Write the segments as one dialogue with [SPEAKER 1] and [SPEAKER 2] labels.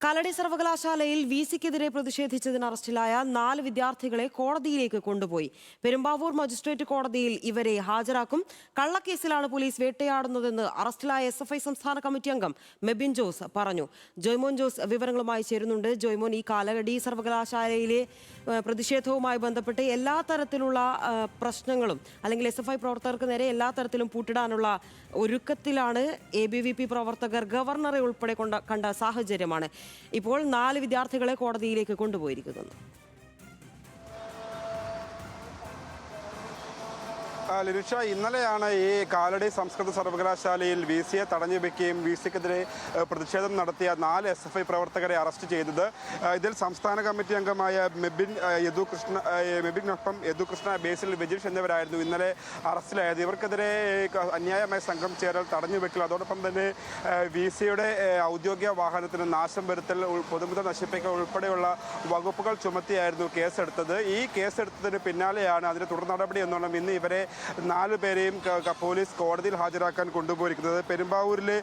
[SPEAKER 1] കാലടി സർവകലാശാലയിൽ വിസിക്കെതിരെ പ്രതിഷേധിച്ചതിന് അറസ്റ്റിലായ 4 വിദ്യാർത്ഥികളെ കോടതിയിലേക്ക് കൊണ്ടുപോയി. പെരുമ്പാവൂർ മജിസ്ട്രേറ്റ് കോടതിയിൽ ഇവരെ ഹാജരാക്കും. കള്ളക്കേസിലാണ് പോലീസ് വേട്ടയാടുന്നതെന്ന് അറസ്റ്റിലായ എസ്എഫ്ഐ സംസ്ഥാന കമ്മിറ്റി അംഗം മെബിൻ ജോസ് പറഞ്ഞു. ജോയ്മോൻ ജോസ് വിവരങ്ങളുമായി ചേരുന്നുണ്ട്. ജോയ്മോൻ, ഈ കാലടി സർവകലാശാലയിലെ പ്രതിഷേധവുമായി ബന്ധപ്പെട്ട് എല്ലാ തരത്തിലുള്ള പ്രശ്നങ്ങളും അല്ലെങ്കിൽ എസ്എഫ്ഐ പ്രവർത്തകർക്ക് നേരെ എല്ലാ തരത്തിലും പൂട്ടിടാനുള്ള ഒരുക്കത്തിലാണ് ABVP പ്രവർത്തകർ. ഗവർണറെ ഉൾപ്പെടെ കണ്ട സാഹചര്യമാണ് ഇപ്പോൾ 4 വിദ്യാർത്ഥികളെ കോടതിയിലേക്ക് കൊണ്ടുപോയിരിക്കുന്നത്.
[SPEAKER 2] ലിരുഷ, ഇന്നലെയാണ് ഈ കാലടി സംസ്കൃത സർവകലാശാലയിൽ VCയെ തടഞ്ഞു വെക്കുകയും VCക്കെതിരെ പ്രതിഷേധം നടത്തിയ 4 SFI പ്രവർത്തകരെ അറസ്റ്റ് ചെയ്തത്. ഇതിൽ സംസ്ഥാന കമ്മിറ്റി അംഗമായ മെബിനൊപ്പം യദുകൃഷ്ണ, ബേസിൽ വിജീഷ് എന്നിവരായിരുന്നു ഇന്നലെ അറസ്റ്റിലായത്. ഇവർക്കെതിരെ അന്യായമായ സംഘം ചേരൽ, തടഞ്ഞു വെക്കൽ, അതോടൊപ്പം തന്നെ VCയുടെ ഔദ്യോഗിക വാഹനത്തിന് നാശം വരുത്തൽ, പൊതുമുതൽ നശിപ്പിക്കൽ ഉൾപ്പെടെയുള്ള വകുപ്പുകൾ ചുമത്തിയായിരുന്നു കേസെടുത്തത്. ഈ കേസെടുത്തതിന് പിന്നാലെയാണ് അതിന്റെ തുടർ നടപടി എന്നോണം ഇന്ന് ഇവരെ 4 പേരെയും പോലീസ് കോടതിയിൽ ഹാജരാക്കാൻ കൊണ്ടുപോയിരിക്കുന്നത്. പെരുമ്പാവൂരിലെ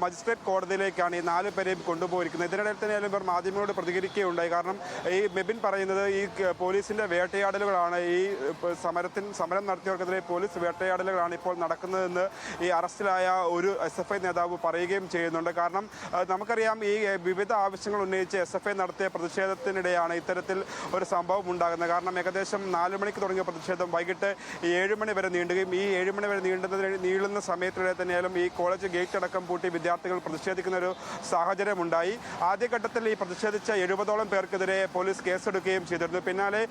[SPEAKER 2] മജിസ്ട്രേറ്റ് കോടതിയിലേക്കാണ് ഈ 4 പേരെയും കൊണ്ടുപോയിരിക്കുന്നത്. ഇതിനിടയിൽ തന്നെയാലും ഇവർ മാധ്യമങ്ങളോട് പ്രതികരിക്കുകയുണ്ടായി. കാരണം ഈ മെബിൻ പറയുന്നത് ഈ പോലീസിന്റെ വേട്ടയാടലുകളാണ്, ഈ സമരം നടത്തിയവർക്കെതിരെ പോലീസ് വേട്ടയാടലുകളാണ് ഇപ്പോൾ നടക്കുന്നതെന്ന് ഈ അറസ്റ്റിലായ ഒരു SFI നേതാവ് പറയുകയും ചെയ്യുന്നുണ്ട്. കാരണം നമുക്കറിയാം, ഈ വിവിധ ആവശ്യങ്ങൾ ഉന്നയിച്ച് SFI നടത്തിയ പ്രതിഷേധത്തിനിടെയാണ് ഇത്തരത്തിൽ ഒരു സംഭവം ഉണ്ടാകുന്നത്. കാരണം ഏകദേശം 4 മണിക്ക് തുടങ്ങിയ പ്രതിഷേധം വൈകിട്ട് 7 മണി വരെ നീണ്ടുകയും ഈ 7 മണി വരെ നീളുന്ന സമയത്തിനിടെ തന്നെയാലും ഈ കോളേജ് ഗേറ്റ് അടക്കം പൂട്ടി വിദ്യാർത്ഥികൾ പ്രതിഷേധിക്കുന്ന ഒരു സാഹചര്യമുണ്ടായി. ആദ്യഘട്ടത്തിൽ ഈ പ്രതിഷേധിച്ച 70ഓളം പേർക്കെതിരെ പോലീസ് കേസെടുക്കുകയും ചെയ്തിരുന്നു. പിന്നാലെ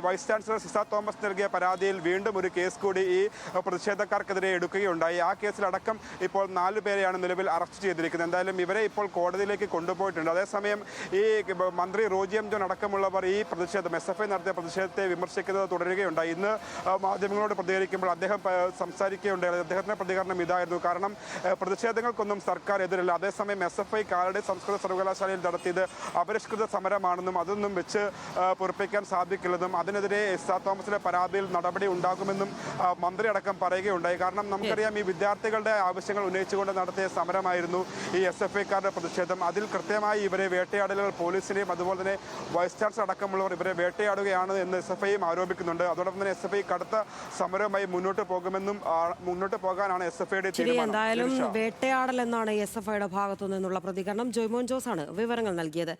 [SPEAKER 2] വൈസ് ചാൻസലർ സിസ തോമസ് നൽകിയ പരാതിയിൽ വീണ്ടും ഒരു കേസ് കൂടി ഈ പ്രതിഷേധക്കാർക്കെതിരെ എടുക്കുകയുണ്ടായി. ആ കേസിലടക്കം ഇപ്പോൾ 4 പേരെയാണ് നിലവിൽ അറസ്റ്റ് ചെയ്തിരിക്കുന്നത്. എന്തായാലും ഇവരെ ഇപ്പോൾ കോടതിയിലേക്ക് കൊണ്ടുപോയിട്ടുണ്ട്. അതേസമയം ഈ മന്ത്രി റോജി എം ജോൺ അടക്കമുള്ളവർ ഈ പ്രതിഷേധം, SFI നടത്തിയ പ്രതിഷേധത്തെ വിമർശിക്കുന്നത് തുടരുകയുണ്ടായി. ഇന്ന് മാധ്യമങ്ങളോട് പ്രതികരിക്കുമ്പോൾ അദ്ദേഹം സംസാരിക്കുകയുണ്ടായി. അദ്ദേഹത്തിന്റെ പ്രതികരണം ഇതായിരുന്നു. കാരണം പ്രതിഷേധങ്ങൾക്കൊന്നും സർക്കാർ എതിരല്ല. അതേസമയം SFI കാലടി സംസ്കൃത സർവകലാശാലയിൽ നടത്തിയത് അപരിഷ്കൃത സമരമാണെന്നും അതൊന്നും വെച്ച് പൊറുപ്പിക്കാൻ സാധിക്കില്ലെന്നും അതിനെതിരെ സിസ തോമസിന്റെ പരാതിയിൽ നടപടി ഉണ്ടാകുമെന്നും മന്ത്രി അടക്കം പറയുകയുണ്ടായി. കാരണം നമുക്കറിയാം, ഈ വിദ്യാർത്ഥികളുടെ ആവശ്യങ്ങൾ ഉന്നയിച്ചുകൊണ്ട് നടത്തിയ സമരമായിരുന്നു ഈ SFIക്കാരുടെ പ്രതിഷേധം. അതിൽ കൃത്യമായി ഇവരെ വേട്ടയാടലുകൾ പോലീസിനെയും അതുപോലെ തന്നെ വൈസ് ചാൻസലർ അടക്കമുള്ളവർ ഇവരെ വേട്ടയാടുകയാണ് എന്ന് SFIയും ആരോപിക്കുന്നുണ്ട്. അതോടൊപ്പം തന്നെ SFI കടുത്ത സമരവുമായി മുന്നോട്ട് പോകാനാണ് SFIയുടെ തീരുമാനം.
[SPEAKER 1] എന്തായാലും വേട്ടയാടൽ എന്നാണ് SFIയുടെ ഭാഗത്തു നിന്നുള്ള പ്രതികരണം. ജോയ്മോൻ ജോസ് ആണ് വിവരങ്ങൾ നൽകിയത്.